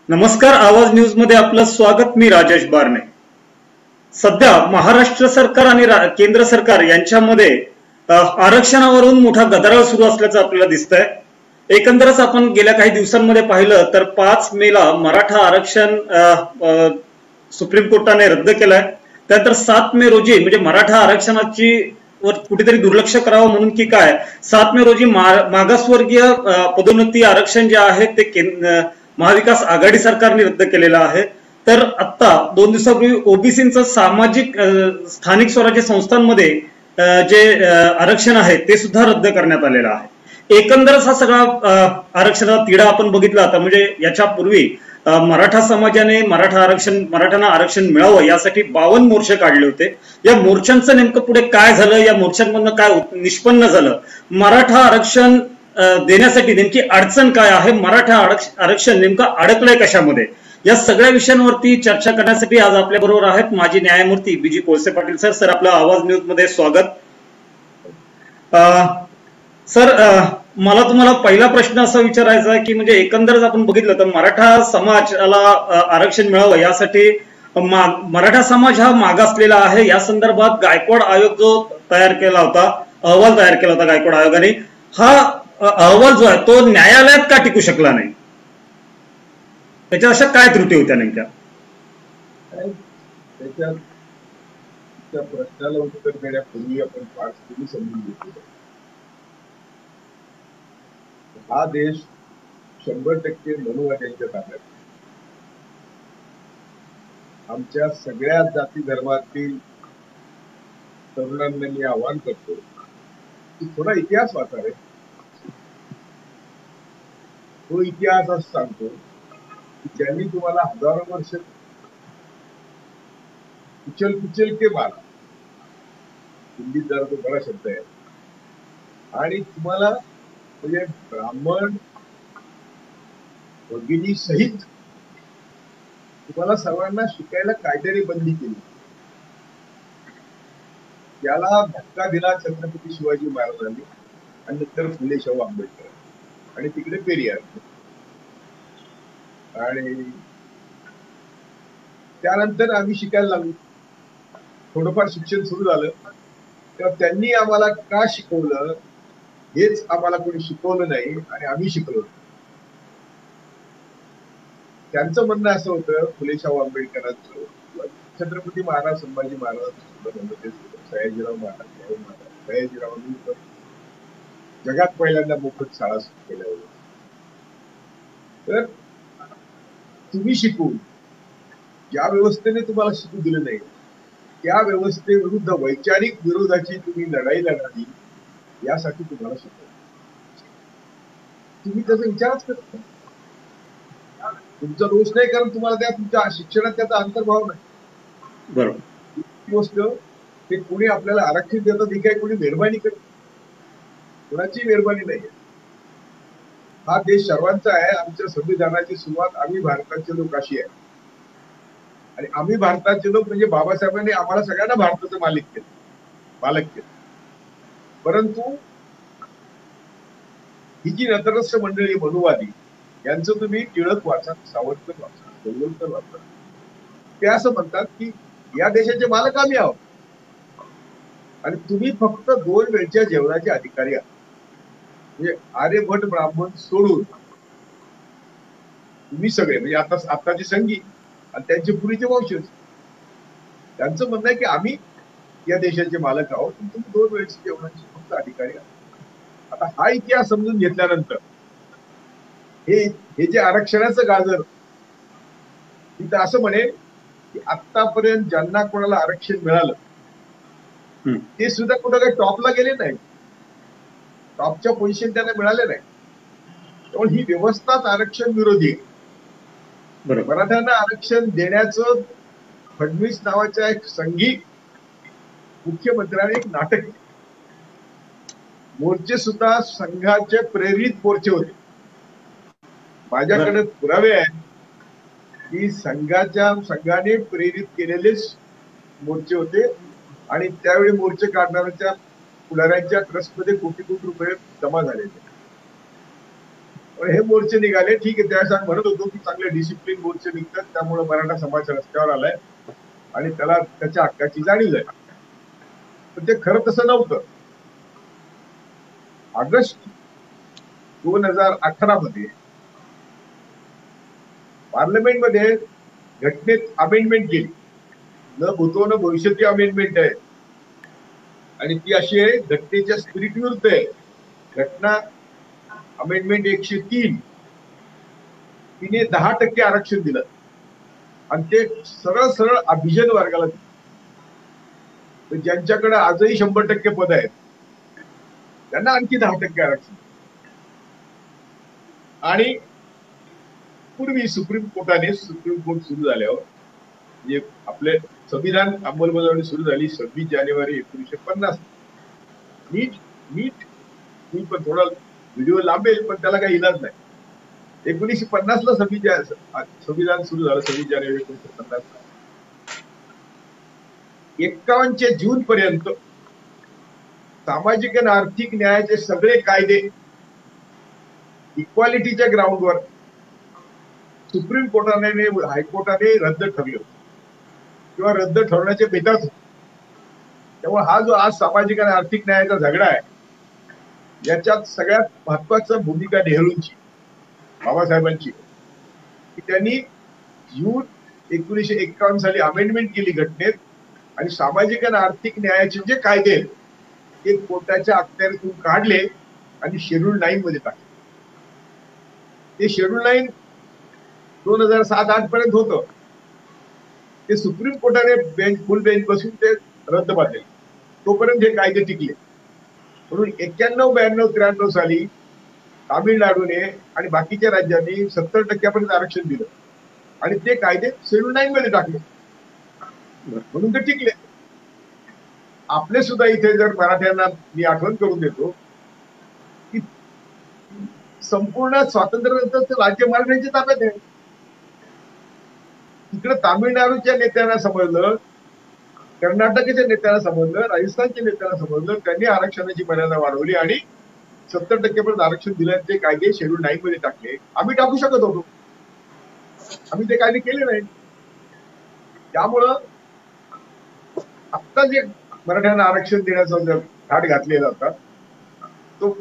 नमस्कार, आवाज न्यूज मध्ये आपलं स्वागत. मी राजेश बारणे. सध्या महाराष्ट्र सरकार आणि केंद्र सरकार यांच्यामध्ये आरक्षणावरून मोठा गदारोळ सुरू असल्याचं आपल्याला दिसतंय. एकंदरच आपण गेल्या काही दिवसांमध्ये पाहिलं तर 5 मेला मराठा आरक्षण सुप्रीम कोर्टाने रद्द केलंय. त्यानंतर 7 मे रोजी म्हणजे मराठा आरक्षणाची वर कुठेतरी दुर्लक्ष करावं म्हणून की काय 7 मे रोजी मागासवर्गीय पदोन्नती आरक्षण जे आहे ते महाविकास आघाडी सरकारने रद्द केलेलं आहे. तर आता 2 दिवसापूर्वी ओबीसीचं सामाजिक स्थानिक स्वराज्य संस्थांमध्ये जे आरक्षण आहे ते सुद्धा रद्द करण्यात आलेलं आहे. एकंदरच हा सगळा आरक्षणाचा तिढा आपण बघितला आता. म्हणजे याच्यापूर्वी मराठा समाजाने मराठ्यांना आरक्षण मिळावं यासाठी 52 मोर्चे काढले होते. या मोर्चांचं नेमकं पुढे काय झालं, या मोर्चांमधून काय निष्पन्न झालं, मराठा आरक्षण देण्यासाठी नेमकी अडचण काय आहे, मराठा आरक्षण नेमकं अडकलंय कशामध्ये, या सगळ्या विषयांवरती चर्चा करण्यासाठी आज आपल्या बरोबर आहेत माजी न्यायमूर्ती busy Kolse Patil sir. Sir, आपलं आवाज न्यूज मध्ये स्वागत. सर, मला तुम्हाला पहिला प्रश्न असा विचारायचा आहे की म्हणजे एकंदरच आपण बघितलं तर मराठा समाजाला आरक्षण मिळावं यासाठी मराठा समाज हा मागासलेला आहे. या संदर्भात गायकवाड आयोग जो तयार केला होता, अहवाल तयार केला होता गायकवाड आयोगाने, हा अहवाल जो आहे तो न्यायालयात का टिकू शकला नाही? त्याच्या अशा काय त्रुटी होत्या नेमक्या? त्याच्या प्रश्नाला उत्तर देण्यापूर्वी आपण 5 पिढी समजून घेतली. हा देश 100% मनुवाद्यांच्या ताब्यात. आमच्या सगळ्या जाती धर्मातील तरुणांना मी आवाहन करतो की थोडा इतिहास वाचा रे. तो इतिहास असं सांगतो की ज्यांनी तुम्हाला हजारो वर्ष कुचल के मारा, हिंदीत जरा तो बडा शब्द आहे, आणि तुम्हाला म्हणजे ब्राह्मण भगिनी सहित तुम्हाला सर्वांना शिकायला कायद्याने बंदी केली. याला धक्का दिला छत्रपती शिवाजी महाराजांनी आणि नंतर फुले शाहू आंबेडकर आणि तिकडे पेरियार. आणि त्यानंतर आम्ही शिकायला लागलो. थोडंफार शिक्षण सुरू झालं तेव्हा त्यांनी आम्हाला का शिकवलं हेच आम्हाला कोणी शिकवलं नाही आणि आम्ही शिकलो. त्यांचं म्हणणं असं होतं, फुले शाहू आंबेडकरांचं, छत्रपती महाराज संभाजी महाराज, सयाजीराव महाराज, सयाजीरावांनी जगात पहिल्यांदा मोफत शाळा सुरू केल्या होत्या. तर तुम्ही शिकून ज्या व्यवस्थेने तुम्हाला शिकू दिलं नाही त्या व्यवस्थेविरुद्ध वैचारिक विरोधाची तुम्ही लढाई लढावी यासाठी तुम्हाला शिकवलं. तुम्ही त्याचा विचारच करत नाही. तुमचा दोष नाही, कारण तुम्हाला त्या तुमच्या शिक्षणात त्याचा अंतर्भाव नाही. बरोबर. गोष्ट ते कोणी आपल्याला आरक्षण देतात ही काही कोणी मेहरबानी करत, कोणाची मेहरबानी नाही. हा देश सर्वांचा आहे. आमच्या संविधानाची सुरुवात आम्ही भारताचे लोक अशी आहे, आणि आम्ही भारताचे लोक म्हणजे बाबासाहेबांनी आम्हाला सगळ्यांना भारताचं मालक केलं. परंतु ही जी नतरस्थ मंडळी मनुवादी यांचं तुम्ही टिळक वाचा, सावरकर वाचा, गोलवलकर वाचा, ते असं म्हणतात की या देशाचे मालक आम्ही आहोत आणि तुम्ही फक्त 2 वेळच्या जेवणाचे अधिकारी आहात. म्हणजे आर्यभट ब्राह्मण सोडून तुम्ही सगळे म्हणजे आताची संगी आणि त्यांचे पूर्वीचे वंशज, त्यांचं म्हणणं आहे की आम्ही या देशाचे मालक आहोत, तुम्ही 2 वेळच्या जेवणाचे फक्त अधिकारी आहात. आता हा इतिहास समजून घेतल्यानंतर हे जे आरक्षणाचं गाजर, तिथं असं म्हणेल की आतापर्यंत ज्यांना कोणाला आरक्षण मिळालं ते सुद्धा कुठं काही टॉपला गेले नाही, टॉपच्या पोझिशन त्यांना मिळाले नाही. त्यामुळे ही व्यवस्थाच आरक्षण विरोधी आहे. मराठ्यांना आरक्षण देण्याचं फडणवीस नावाच्या एक संघी मुख्यमंत्र्याने एक नाटक केलं. मोर्चे सुद्धा संघाचे प्रेरित मोर्चे होते. माझ्याकडे पुरावे आहेत की संघाने प्रेरित केलेले मोर्चे होते, आणि त्यावेळी मोर्चे काढणाऱ्यांच्या पुढाऱ्यांच्या ट्रस्टमध्ये कोटी रुपये जमा झालेले. पण हे मोर्चे निघाले, ठीक आहे, त्यावेळेस आम्ही म्हणत होतो की चांगले डिसिप्लिन मोर्चे निघतात, त्यामुळे मराठा समाज रस्त्यावर आलाय आणि त्याला त्याच्या हक्काची जाणीव आहे. पण ते खरं तसं नव्हतं. ऑगस्ट 2018 मध्ये पार्लमेंटमध्ये घटनेत अमेंडमेंट केली, न भूतो न भविष्यती अमेंडमेंट आहे, आणि ती अशी आहे, घटनेच्या स्पिरिट विरुद्ध आहे. घटना अमेंडमेंट 103, तिने 10% आरक्षण दिलं आणि ते सरळ सरळ अभिजन वर्गाला दिलं. ज्यांच्याकडे आजही 100% पद आहेत त्यांना आणखी 10% आरक्षण. आणि पूर्वी सुप्रीम कोर्टाने, सुप्रीम कोर्ट सुरू झाल्यावर म्हणजे आपले संविधान अंमलबजावणी सुरू झाली 26 जानेवारी 1950. नीट नीट मी पण थोडा व्हिडिओ लांबेल, पण त्याला काही इलाज नाही. 1950 ला संविधान सुरू झालं, 26 जानेवारी 1950 ला. 51 जून पर्यंत सामाजिक आणि आर्थिक न्यायाचे सगळे कायदे इक्वालिटीच्या ग्राउंडवर सुप्रीम कोर्टाने, हायकोर्टाने रद्द ठरले किंवा रद्द ठरवण्याचे बेतात होते. त्यामुळे हा जो आज सामाजिक आणि आर्थिक न्यायाचा झगडा आहे, याच्यात सगळ्यात महत्वाचं भूमिका नेहरूंची, बाबासाहेबांची, की त्यांनी जून 1951 साली अमेंडमेंट केली घटनेत आणि सामाजिक आणि आर्थिक न्यायाचे जे कायदे आहेत ते कोर्टाच्या अखत्यारीतून काढले आणि शेड्यूल 9 मध्ये टाकले. ते शेड्यूल 9 2007-8 पर्यंत होतं. ते सुप्रीम कोर्टाने बेंच, फुल बेंच बसून ते रद्द पाडले. तोपर्यंत हे कायदे टिकले. म्हणून 91, 92, 93 साली तामिळनाडूने आणि बाकीच्या राज्यांनी 70% आरक्षण दिलं आणि ते कायदे शेड्यूल 9 मध्ये टाकले, म्हणून ते टिकले. आपले सुद्धा इथे जर मराठ्यांना मी आठवण करून देतो की संपूर्ण स्वातंत्र्यानंतर राज्य मराठ्यांच्या ताब्यात आहे. तिकडे तामिळनाडूच्या नेत्यांना समजलं, कर्नाटकच्या नेत्यांना समजलं, राजस्थानच्या नेत्यांना समजलं, त्यांनी आरक्षणाची मर्यादा वाढवली आणि 70% आरक्षण दिलं. ते कायदे शेड्यूल 9 मध्ये टाकले. आम्ही टाकू शकत होतो, आम्ही ते कायदे केले नाही. त्यामुळं आत्ता जे मराठ्यांना आरक्षण देण्याचा जर घाट घातलेला होता, तो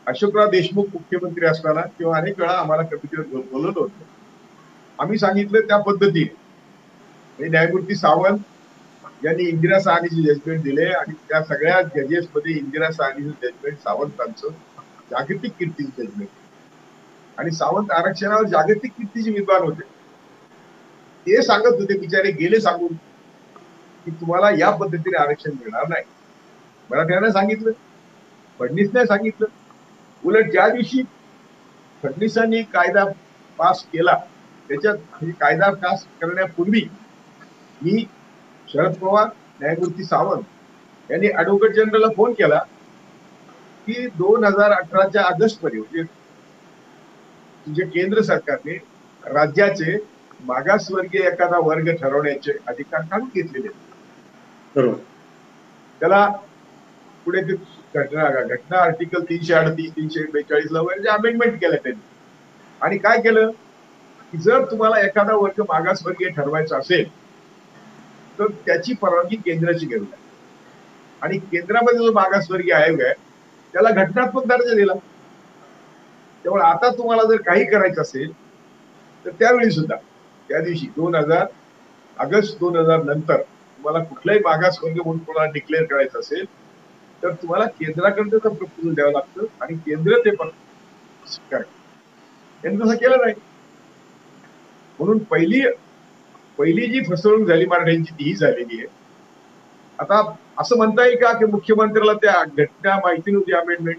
अशोकराव देशमुख मुख्यमंत्री असताना किंवा अनेक वेळा आम्हाला कमिटीवर बोलवलं होतं. आम्ही सांगितलं त्या पद्धतीने न्यायमूर्ती सावंत यांनी इंदिरा साहनीचे जजमेंट दिले आणि त्या सगळ्या जजेस मध्ये इंदिरा साहनीचं जजमेंट सावंतांचं जागतिक कीर्तीचं जजमेंट. आणि सावंत आरक्षणावर जागतिक कीर्तीचे विद्वान होते. ते सांगत होते, बिचारे गेले सांगून की तुम्हाला या पद्धतीने आरक्षण मिळणार नाही. मराठ्यांना सांगितलं, फडणवीसने सांगितलं. उलट ज्या दिवशी फडणवीसांनी कायदा पास केला, त्याच्यात कायदा पास करण्यापूर्वी मी, शरद पवार, न्यायमूर्ती सावंत यांनी ऍडव्होकेट जनरलला फोन केला की 2018च्या ऑगस्ट मध्ये म्हणजे केंद्र सरकारने राज्याचे मागासवर्गीय एखादा वर्ग ठरवण्याचे अधिकार काढून घेतलेले. बरोबर. त्याला पुढे ते घटना आर्टिकल 338, 342 ला वगैरे अमेंडमेंट केलं त्यांनी. आणि काय केलं की जर तुम्हाला एखादा वर्ग मागासवर्गीय ठरवायचा असेल तर त्याची परवानगी केंद्राची गरज आहे. आणि केंद्रामध्ये जो मागासवर्गीय आयोग आहे त्याला घटनात्मक दर्जा दिला. त्यामुळे आता तुम्हाला जर काही करायचं असेल तर त्यावेळी सुद्धा, त्या दिवशी ऑगस्ट 2000 नंतर तुम्हाला कुठलाही मागासवर्ग म्हणून कोणाला डिक्लेअर करायचं असेल तर तुम्हाला केंद्राकडे त्याचं प्रपोजल द्यावं लागतं आणि केंद्र ते पण स्वीकार. त्यांनी तसं केलं नाही. म्हणून पहिली जी फसवणूक झाली मराठ्यांची ती झालेली आहे. आता असं म्हणता येईल का की मुख्यमंत्र्याला त्या घटना माहिती नव्हती अमेंडमेंट?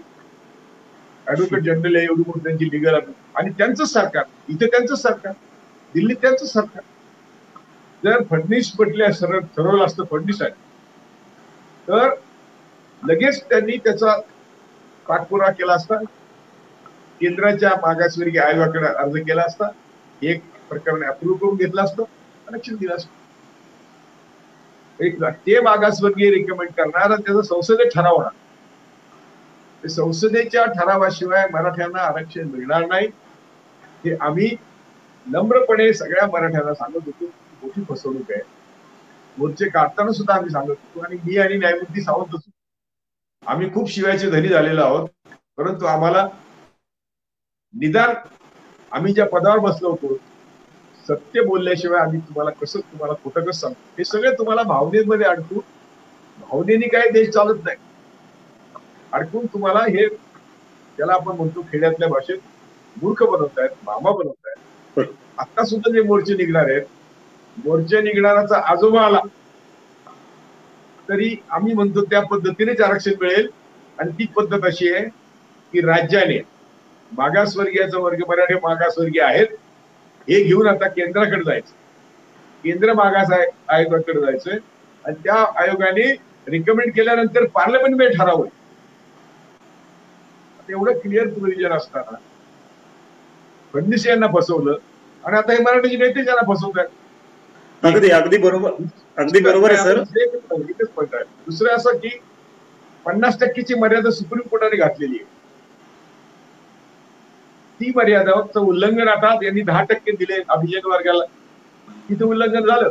ऍडव्होकेट जनरल एवढी मोठी त्यांची लिगल आणि त्यांचंच सरकार, इथे त्यांचंच सरकार, दिल्लीत त्यांचंच सरकार. जर फडणवीस पटल्या ठरवलं असतं फडणवीसांनी तर लगेच त्यांनी त्याचा पाठपुरावा केला असता, केंद्राच्या मागासवर्गीय आयोगाकडे अर्ज केला असता, एक प्रकरण अप्रूव्ह करून घेतलं असतं, आरक्षण दिलं असतं. ते मागासवर्गीय रिकमेंड करणार आणि त्याचा संसदेत ठराव होणार. संसदेच्या ठरावाशिवाय मराठ्यांना आरक्षण मिळणार नाही हे आम्ही नम्रपणे सगळ्या मराठ्यांना सांगत होतो. मोठी फसवणूक आहे. मोर्चे काढताना सुद्धा आम्ही सांगत होतो आणि मी आणि न्यायमूर्ती सावंत होतो. आम्ही खूप शिवायचे धनी झालेलो आहोत, परंतु आम्हाला निदान आम्ही ज्या पदावर बसलो होतो सत्य बोलल्याशिवाय आम्ही तुम्हाला खोटं कसं सांगतो. हे सगळे तुम्हाला भावनेमध्ये अडकून, भावनेने काय देश चालत नाही, अडकून तुम्हाला हे त्याला आपण म्हणतो खेड्यातल्या भाषेत मूर्ख बनवतायत, मामा बनवतायत. आता सुद्धा जे मोर्चे निघणार आहेत, मोर्चे निघणाराचा आजोबा आला तरी आम्ही म्हणतो त्या पद्धतीनेच आरक्षण मिळेल. आणि ती पद्धत अशी आहे की राज्याने मागासवर्गीयाचा वर्ग, मराठी मागासवर्गीय आहेत, हे घेऊन आता केंद्राकडे जायचं, केंद्र मागास आयोगाकडे जायचंय आणि त्या आयोगाने रिकमेंड केल्यानंतर पार्लमेंटमध्ये ठराव होईल. एवढं क्लिअर प्रोव्हिजन असताना फडणवीस यांना फसवलं आणि आता हे मराठीचे नेते त्यांना फसवतात. अगदी बरोबर आहे सर. एकच पॉईंट आहे. दुसरं असं की 50%ची मर्यादा सुप्रीम कोर्टाने घातलेली आहे. ती मर्यादाचं उल्लंघन आता यांनी 10% दिले अभिजात वर्गाला, तिथे उल्लंघन झालं.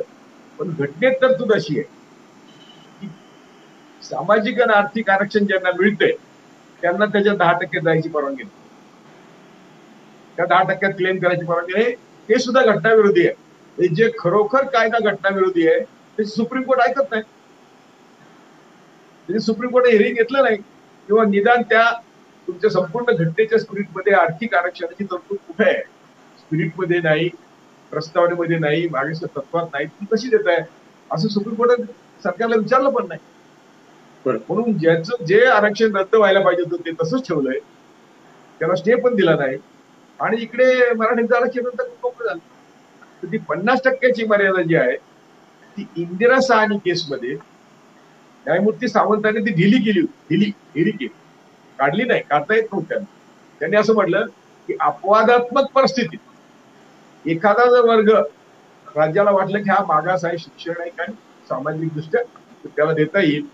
पण घटनेत तरतूद अशी आहे की सामाजिक आणि आर्थिक आरक्षण ज्यांना मिळतंय त्यांना त्याच्या 10% जायची परवानगी नाही, त्या 10% क्लेम करायची परवानगी नाही. ते सुद्धा घटनाविरोधी आहे. जे खरोखर कायदा घटनाविरोधी आहे ते सुप्रीम कोर्ट ऐकत नाही. सुप्रीम कोर्ट हिअरिंग घेतलं नाही किंवा निदान त्या तुमच्या संपूर्ण घटनेच्या स्पिरिटमध्ये आर्थिक आरक्षणाची तरतूद कुठे आहे, स्पिरिटमध्ये नाही, प्रस्तावनेमध्ये नाही, मागच्या तत्वात नाही, ती कशी देत आहे असं सुप्रीम कोर्टाने सरकारला विचारलं पण नाही. म्हणून ज्याचं जे आरक्षण रद्द व्हायला पाहिजे होतं ते तसंच ठेवलंय, त्याला स्टे पण दिला नाही आणि इकडे मराठ्यांचं आरक्षण रद्द मोकळं झालं. तर ती 50%ची मर्यादा जी आहे ती इंदिरा साहनी केसमध्ये न्यायमूर्ती सावंतांनी ती ढिली केली, काढली नाही, काढता येत नव्हत्या. त्यांनी असं म्हटलं की अपवादात्मक परिस्थितीत एखादा जर वर्ग राज्याला वाटलं की हा मागास आहे, शिक्षण आहे आणि सामाजिक दृष्ट्या त्याला देता येईल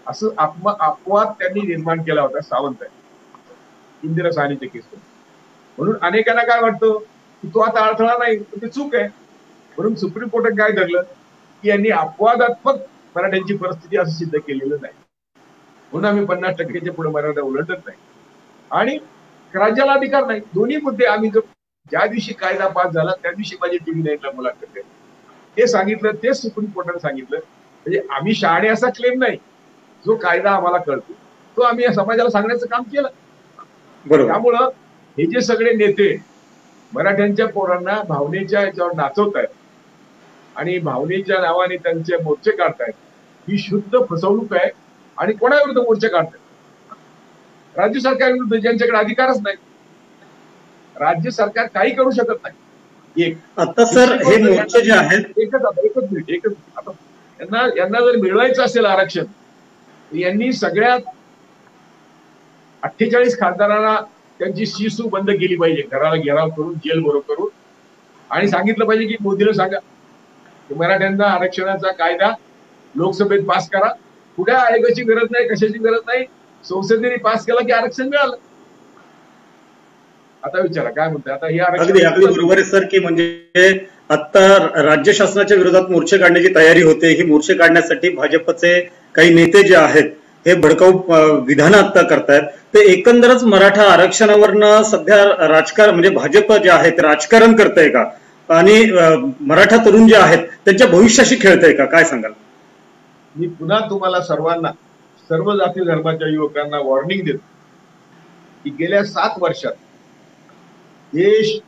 असं अपवाद त्यांनी निर्माण केला होता सावंतांनी इंदिरा साहनीच्या केसमध्ये. म्हणून अनेकांना काय वाटतं की तो आता अडथळा नाही, ते चूक आहे. म्हणून सुप्रीम कोर्टाने काय धरलं की यांनी अपवादात्मक मराठ्यांची परिस्थिती असं सिद्ध केलेलं नाही, म्हणून आम्ही 50%च्या पुढे मर्यादा उलटत नाही आणि राज्याला अधिकार नाही. दोन्ही मुद्दे आम्ही ज्या दिवशी कायदा पास झाला त्या दिवशी माझी टीव्ही नाईनला मुलाखत आहे, ते सांगितलं, तेच सुप्रीम कोर्टाने सांगितलं. म्हणजे आम्ही शहाणे असा क्लेम नाही, जो कायदा आम्हाला कळतो तो आम्ही या समाजाला सांगण्याचं काम केलं. त्यामुळं हे जे सगळे नेते मराठ्यांच्या पोरांना भावनेच्या याच्यावर नाचवत आहेत आणि भावनेच्या नावाने त्यांचे मोर्चे काढतायत, ही शुद्ध फसवणूक आहे. आणि कोणाविरुद्ध मोर्चे काढतात? राज्य सरकारविरुद्ध, ज्यांच्याकडे अधिकारच नाही. राज्य सरकार काही करू शकत नाही. एक आता सर हे मोर्चे जे आहेत, एकच मिनिट आता यांना जर मिळवायचं असेल आरक्षण, यांनी सगळ्यात 48 खासदारांना त्यांची शिसू बंद केली पाहिजे, घराला घेराव करून, जेल बरोबर करून, आणि सांगितलं पाहिजे की मोदीला सांगा की मराठ्यांना आरक्षणाचा कायदा लोकसभेत पास करा. कुठल्या आयोगाची गरज नाही, कशाची गरज नाही, संसदेने पास केला की आरक्षण मिळालं. आता विचारा काय म्हणताय. आता हे अगदी बरोबर आहे सर की म्हणजे आता राज्य शासनाच्या विरोधात मोर्चे काढण्याची तयारी होते. ही मोर्चे काढण्यासाठी भाजपचे काही नेते जे आहेत हे भडकाऊ विधानं आता करतायत. ते एकंदरच मराठा आरक्षणावरनं सध्या राजकारण म्हणजे भाजप जे आहे ते राजकारण करतंय का आणि मराठा तरुण जे आहेत त्यांच्या भविष्याशी खेळतंय का, काय सांगाल? मी पुन्हा तुम्हाला सर्वांना, सर्व जाती धर्माच्या युवकांना वॉर्निंग देतो की गेल्या 7 वर्षात देश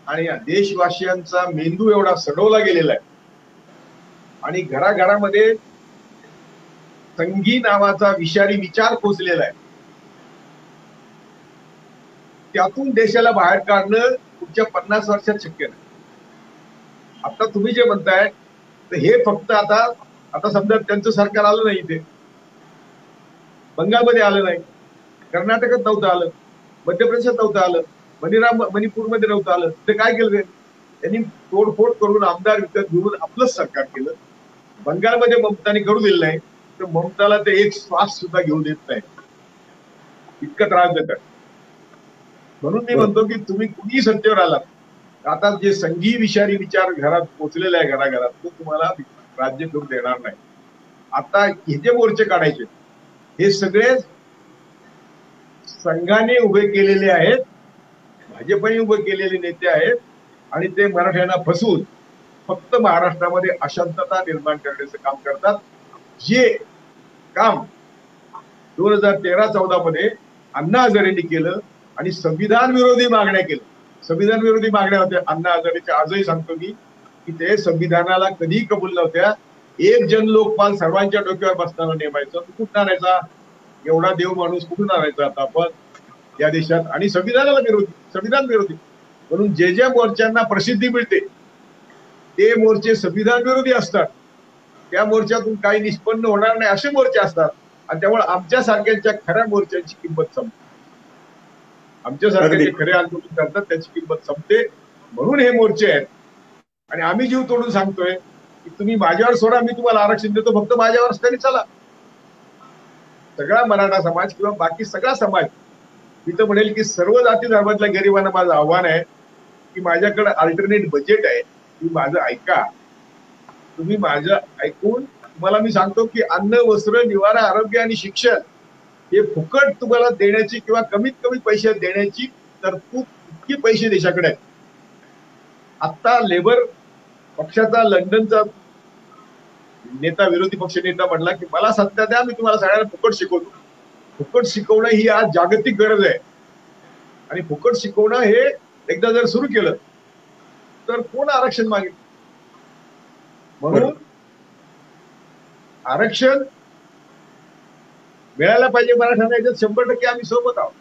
आणि देशवासियांचा मेंदू एवढा सडवला गेलेला आहे आणि घराघरामध्ये संघी नावाचा विषारी विचार पोचलेला आहे. त्यातून देशाला बाहेर काढणं पुढच्या 50 वर्षात शक्य नाही. आता तुम्ही जे म्हणताय तर हे फक्त आता समजा त्यांचं सरकार आलं नाही, इथे बंगालमध्ये आलं नाही, कर्नाटकात नव्हतं आलं, मध्य प्रदेशात नव्हतं आलं, मणिपूरमध्ये नव्हतं आलं, ते काय केलं त्यांनी तोडफोड करून आमदार विकत घेऊन आपलंच सरकार केलं. बंगालमध्ये ममताने करू दिलं नाही तर ममताला ते एक श्वास सुद्धा घेऊ देत नाही. इतका त्रास देतात. म्हणून मी म्हणतो की तुम्ही कुणी सत्तेवर आलात, आता जे संघी विषारी विचार घरात पोचलेला आहे घराघरात, तो तुम्हाला राज्य करून देणार नाही. आता हे जे मोर्चे काढायचे हे सगळे संघाने उभे केलेले आहेत, भाजपने उभे केलेले नेते आहेत आणि ते मराठ्यांना फसवून फक्त महाराष्ट्रामध्ये अशांतता निर्माण करण्याचं काम करतात. जे काम 2013-14 मध्ये अण्णा हजारेंनी केलं आणि संविधान विरोधी मागण्या केल्या. संविधान विरोधी मागण्या होत्या अण्णा हजारेच्या, आजही सांगतो मी की ते संविधानाला कधी कबूल नव्हत्या. एक जन लोकपाल सर्वांच्या डोक्यावर बसताना नेमायचं, कुठून आणायचा एवढा देव माणूस, कुठून आणायचा आता आपण या देशात, आणि संविधानाला विरोधी, संविधान विरोधी. म्हणून जे ज्या मोर्चांना प्रसिद्धी मिळते ते मोर्चे संविधान विरोधी असतात. त्या मोर्चातून काही निष्पन्न होणार नाही असे मोर्चे असतात आणि त्यामुळे आमच्या सारख्यांच्या खऱ्या मोर्चांची किंमत संपते. आमच्या सारख्यांचे खरे आंदोलन करतात त्याची किंमत संपते. म्हणून हे मोर्चे आहेत आणि आम्ही जीव तोडून सांगतोय की तुम्ही माझ्यावर सोडा, मी तुम्हाला आरक्षण देतो, फक्त माझ्यावर तरी चला. सगळा मराठा समाज किंवा बाकी सगळा समाज, मी तर म्हणेल की सर्व जाती धर्मातल्या गरिबांना माझं आव्हान आहे की माझ्याकडे अल्टरनेट बजेट आहे, तुम्ही माझं ऐका. तुम्ही माझं ऐकून, तुम्हाला मी सांगतो की अन्न, वस्त्र, निवारा, आरोग्य आणि शिक्षण हे फुकट तुम्हाला देण्याची किंवा कमीत कमी पैसे देण्याची तरतूद इतकी पैसे देशाकडे आहेत. आता लेबर पक्षाचा लंडनचा नेता, विरोधी पक्ष नेता म्हणला की मला सत्ता द्या, मी तुम्हाला सगळ्यांना फुकट शिकवतो. फुकट शिकवणं ही आज जागतिक गरज आहे आणि फुकट शिकवणं हे एकदा जर सुरू केलं तर कोण आरक्षण मागेल. म्हणून आरक्षण मिळायला पाहिजे मराठ्यांना, याच्यात 100% आम्ही सोबत आहोत,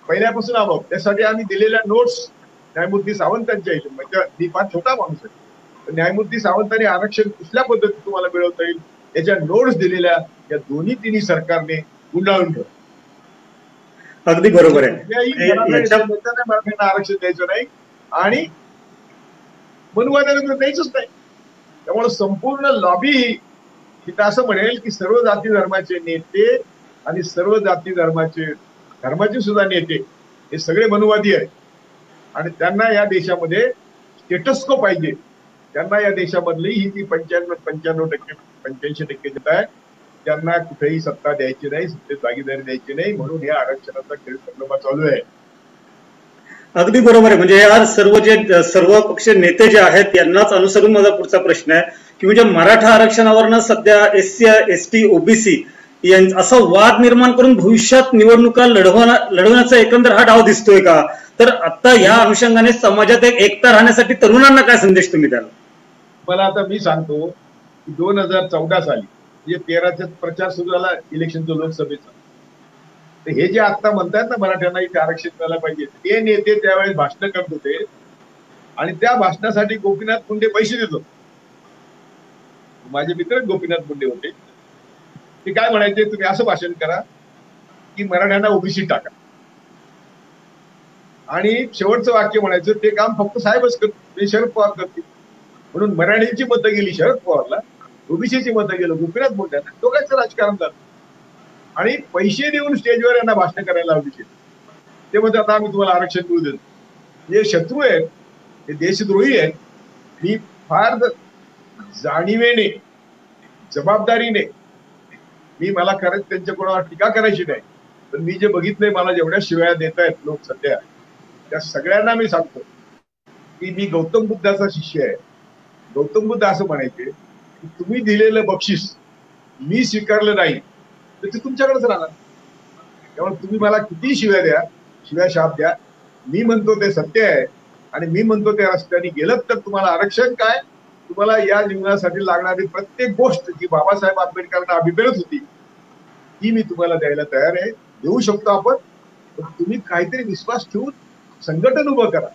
पहिल्यापासून आहोत. त्यासाठी आम्ही दिलेल्या नोट्स न्यायमूर्ती सावंतांच्या इथे, म्हणजे मी फार छोटा माणूस आहे, न्यायमूर्ती सावंतांनी आरक्षण कुठल्या पद्धतीत तुम्हाला मिळवता येईल याच्या नोट्स दिलेल्या या दोन्ही तिन्ही सरकारने गुंडाळून ठेवलं. अगदी बरोबर आहे. मराठ्यांना आरक्षण द्यायचं नाही आणि मनुवाद्यांना द्यायचंच नाही. त्यामुळे संपूर्ण लॉबी तिथं असं म्हणेल की सर्व जाती धर्माचे नेते आणि सर्व जाती धर्माचे सुद्धा नेते हे सगळे मनुवादी आहेत आणि त्यांना या देशामध्ये स्टेटस्को पाहिजे. त्यांना या देशामधली ही जी 95% 85% जनता आहे त्यांना कुठेही सत्ता द्यायची नाही, सत्तेत भागीदारी द्यायची नाही. म्हणून या आरक्षणाचा खेळ खंडोबा चालू आहे. अगदी बरोबर आहे. म्हणजे यार सर्व पक्ष नेते जे आहेत यांनाच अनुसरून माझा पुढचा प्रश्न आहे की म्हणजे मराठा आरक्षणावरनं सध्या SC ST OBC असा वाद निर्माण करून भविष्यात निवडणुका लढवण्याचा एकंदर हा डाव दिसतोय का? तर आता या अनुषंगाने समाजात एकता राहण्यासाठी तरुणांना काय संदेश तुम्ही द्याल? मला आता मी सांगतो की 2014 साली म्हणजे 13चा प्रचार सुरू झाला इलेक्शनचा लोकसभेचा, तर हे जे आता म्हणतात ना मराठ्यांना इथे आरक्षण द्यायला पाहिजे, ते नेते त्यावेळेस भाषण करत होते आणि त्या भाषणासाठी गोपीनाथ मुंडे पैसे देत होते. माझे मित्र गोपीनाथ मुंडे होते. ते काय म्हणायचे, तुम्ही असं भाषण करा की मराठ्यांना ओबीसी टाका आणि शेवटचं वाक्य म्हणायचं, ते काम फक्त साहेबच करतील, ते शरद पवार करतील. म्हणून मराठ्यांची मतं गेली शरद पवारला, ओबीसीची मतं गेलं गोपीनाथ मुंडेंना. दोघांचं राजकारण झालं आणि पैसे देऊन स्टेजवर यांना भाषण करायला लावली. ते म्हणतात आता आम्ही तुम्हाला आरक्षण मिळू देतो. हे शत्रू आहेत, हे देशद्रोही आहेत. मी फार जाणीवेने, जबाबदारीने, मला खरंच त्यांच्या कोणावर टीका करायची नाही, पण मी जे बघितलंय, मला जेवढ्या शिव्या देत आहेत लोक सध्या, त्या सगळ्यांना मी सांगतो की मी गौतम बुद्धाचा शिष्य आहे. गौतम बुद्ध असं म्हणायचे की तुम्ही दिलेलं बक्षीस मी स्वीकारलं नाही तर ते तुमच्याकडेच राहणार. त्यामुळे तुम्ही मला किती शिव्या द्या, शिव्या शाप द्या, मी म्हणतो ते सत्य आहे आणि मी म्हणतो त्या रस्त्याने गेलं तर तुम्हाला आरक्षण काय, तुम्हाला या जीवनासाठी लागणारी प्रत्येक गोष्ट जी बाबासाहेब आंबेडकरांना अभिप्रेत होती ती मी तुम्हाला द्यायला तयार आहे, देऊ शकतो आपण. पण तुम्ही काहीतरी विश्वास ठेवून संघटन उभं करा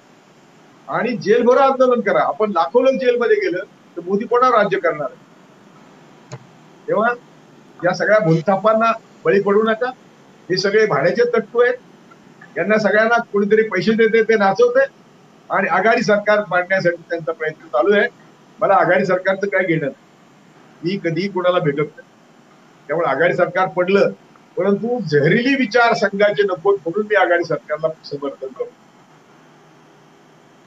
आणि जेलभरो आंदोलन करा. आपण लाखो लोक जेलमध्ये गेलं तर मोदी कोणावर राज्य करणार आहे? तेव्हा या सगळ्या भूलथापांना बळी पडू नका. हे सगळे भाड्याचे तत्व आहेत. यांना सगळ्यांना कोणीतरी पैसे देते, ते नाचवते आणि आघाडी सरकार पाडण्यासाठी त्यांचा प्रयत्न चालू आहे. मला आघाडी सरकारचं काय घेणं, मी कधीही कोणाला भेटत नाही. त्यामुळे आघाडी सरकार पडलं परंतु जहरीली विचार संघाचे नको म्हणून मी आघाडी सरकारला समर्थन करतो.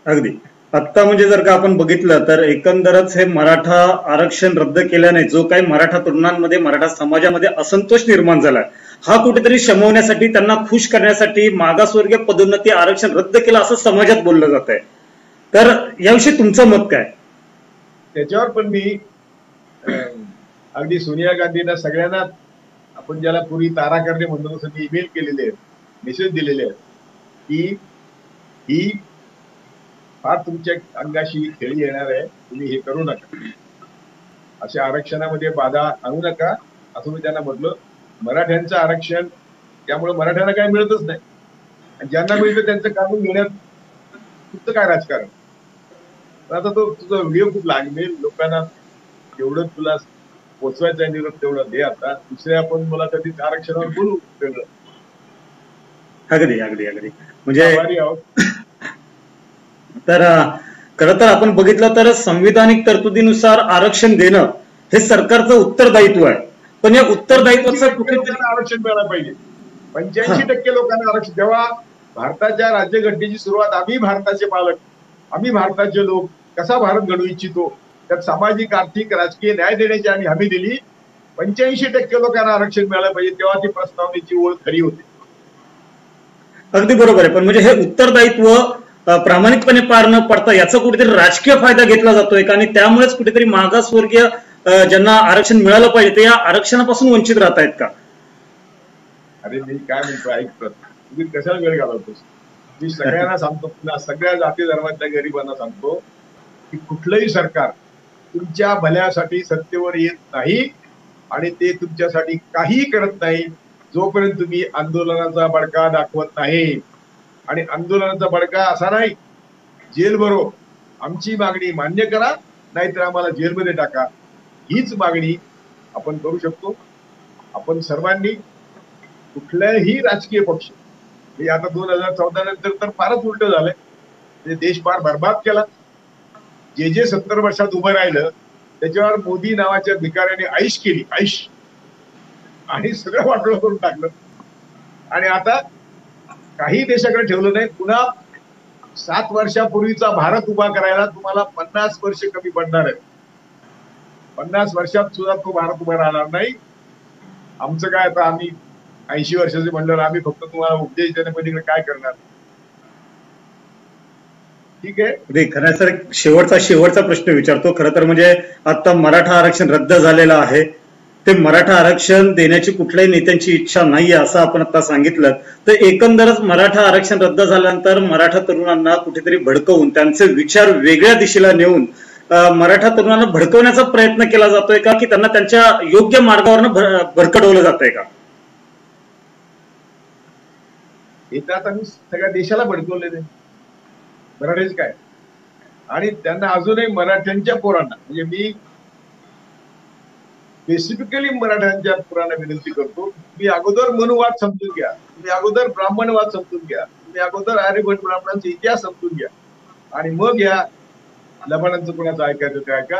अगदी आत्ता म्हणजे जर का आपण बघितलं तर एकंदरच हे मराठा आरक्षण रद्द केल्याने जो काही मराठा तरुणांमध्ये मराठा समाजामध्ये असंतोष निर्माण झाला हा कुठेतरी शमवण्यासाठी त्यांना खुश करण्यासाठी मागासवर्गीय पदोन्नती आरक्षण रद्द केलं असं समाजात बोललं जात आहे. तर याविषयी तुमचं मत काय? त्याच्यावर पण मी अगदी सोनिया गांधींना सगळ्यांना आपण ज्याला पूर्वी तारा करणे म्हणतो तसं ईमेल केलेले आहेत, मेसेज दिलेले आहेत की ही फार तुमच्या अंगाशी खेळी येणार आहे, तुम्ही हे करू नका, अशा आरक्षणामध्ये बाधा आणू नका असं मी त्यांना म्हटलं. मराठ्यांचं आरक्षण त्यामुळे मराठ्यांना काही मिळतच नाही आणि ज्यांना मिळतं त्यांचं काढून घेण्यात तुमचं काय राजकारण. आता तो तुझा व्हिडिओ खूप लागेल लोकांना, जेवढं तुला पोचवायचं आहे निरोप तेवढं दे. आता दुसऱ्या आपण मला कधी आरक्षणावर बोलू वेगळं. अगदी अगदी अगदी म्हणजे आहोत. तर खरं तर आपण बघितलं तर संविधानिक तरतुदीनुसार आरक्षण देणं हे सरकारचं उत्तरदायित्व आहे. पण या उत्तरदायित्वाचं कुठेतरी आरक्षण मिळालं पाहिजे. 85% लोकांना आरक्षण. जेव्हा भारताच्या राज्यघटनेची सुरुवात, आम्ही भारताचे पालक, आम्ही भारताचे लोक कसा भारत घडवू इच्छितो त्यात सामाजिक आर्थिक राजकीय न्याय देण्याची आम्ही हमी दिली. 85% लोकांना आरक्षण मिळालं पाहिजे तेव्हा ती प्रस्तावनेची ओळ खरी होते. अगदी बरोबर आहे. पण म्हणजे हे उत्तरदायित्व प्रामाणिकपणे पार न पडता याचा कुठेतरी राजकीय फायदा घेतला जातोय का? आणि त्यामुळेच कुठेतरी मागासवर्गीय ज्यांना आरक्षण मिळालं पाहिजे ते या आरक्षणापासून वंचित राहत आहेत का? अरे मी काय म्हणतो ऐक, तुम्ही कशाला वेळ घालवतोस? मी सगळ्यांना सांगतो, सगळ्या जाती धर्मातल्या गरिबांना सांगतो की कुठलंही सरकार तुमच्या भल्यासाठी सत्तेवर येत नाही आणि ते तुमच्यासाठी काही करत नाही जोपर्यंत तुम्ही आंदोलनाचा बडका दाखवत नाही. आणि आंदोलनाचा बडका असा नाही जेल भरो, आमची मागणी मान्य करा नाहीतर आम्हाला जेलमध्ये टाका, हीच मागणी आपण करू शकतो. आपण सर्वांनी कुठल्याही राजकीय पक्ष, आता 2014 नंतर तर फारच उलट झालंय. देश फार बरबाद केला. जे 70 वर्षात उभं राहिलं त्याच्यावर मोदी नावाच्या भिकाऱ्याने ऐश केली, ऐश, आणि सगळं वाटोळं करून टाकलं. आणि आता काही देशाकडे ठेवलं नाही. पुन्हा 7 वर्षापूर्वीचा भारत उभा करायला तुम्हाला 50 वर्ष कमी पडणार आहे. 50 वर्षात सुद्धा तो भारत उभा राहणार नाही. आमचं काय, आता आम्ही 80 वर्षाचे म्हणल्यावर आम्ही फक्त तुम्हाला उपदेश देण्यामध्ये काय करणार? ठीक आहे. खरं सर शेवटचा प्रश्न विचारतो. खरं तर म्हणजे आता मराठा आरक्षण रद्द झालेलं आहे, ते मराठा आरक्षण देण्याची कुठल्याही नेत्यांची इच्छा नाहीये असं आपण आता सांगितलं. तर एकंदरच मराठा आरक्षण रद्द झाल्यानंतर मराठा तरुणांना कुठेतरी भडकवून त्यांचे विचार वेगळ्या दिशेला नेऊन मराठा तरुणांना भडकवण्याचा प्रयत्न केला जातोय का, की त्यांना त्यांच्या योग्य मार्गावरनं भरकटवलं जातंय का? येतात आम्ही सगळ्या देशाला भडकवलेले मराठीच काय, आणि त्यांना अजूनही मराठ्यांच्या पोरांना, म्हणजे मी स्पेसिफिकली मराठ्यांच्या पोरांना विनंती करतो, तुम्ही अगोदर मनुवाद समजून घ्या, तुम्ही अगोदर ब्राह्मणवाद समजून घ्या, तुम्ही अगोदर आर्यभट ब्राह्मणांचा इतिहास समजून घ्या आणि मग या लबाडांचं कोणाचं ऐकायचं ते ऐका.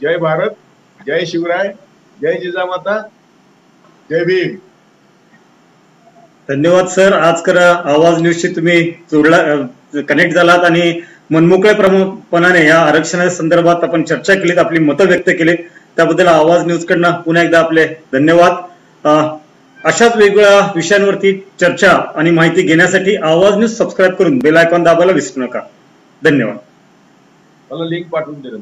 जय भारत, जय शिवराय, जय जिजामाता, जय भीम. धन्यवाद सर. आज आवाज न्यूजशी तुम्ही कनेक्ट झालात आणि मनमोकळेपणाने या आरक्षणाच्या संदर्भात आपण चर्चा केलीत, आपली मतं व्यक्त केली, त्याबद्दल आवाज न्यूज कडनं पुन्हा एकदा आपले धन्यवाद. अशाच वेगवेगळ्या विषयांवरती चर्चा आणि माहिती घेण्यासाठी आवाज न्यूज सबस्क्राईब करून बेल आयकॉन दाबायला विसरू नका. धन्यवाद. मला लिंक पाठवून दिलं.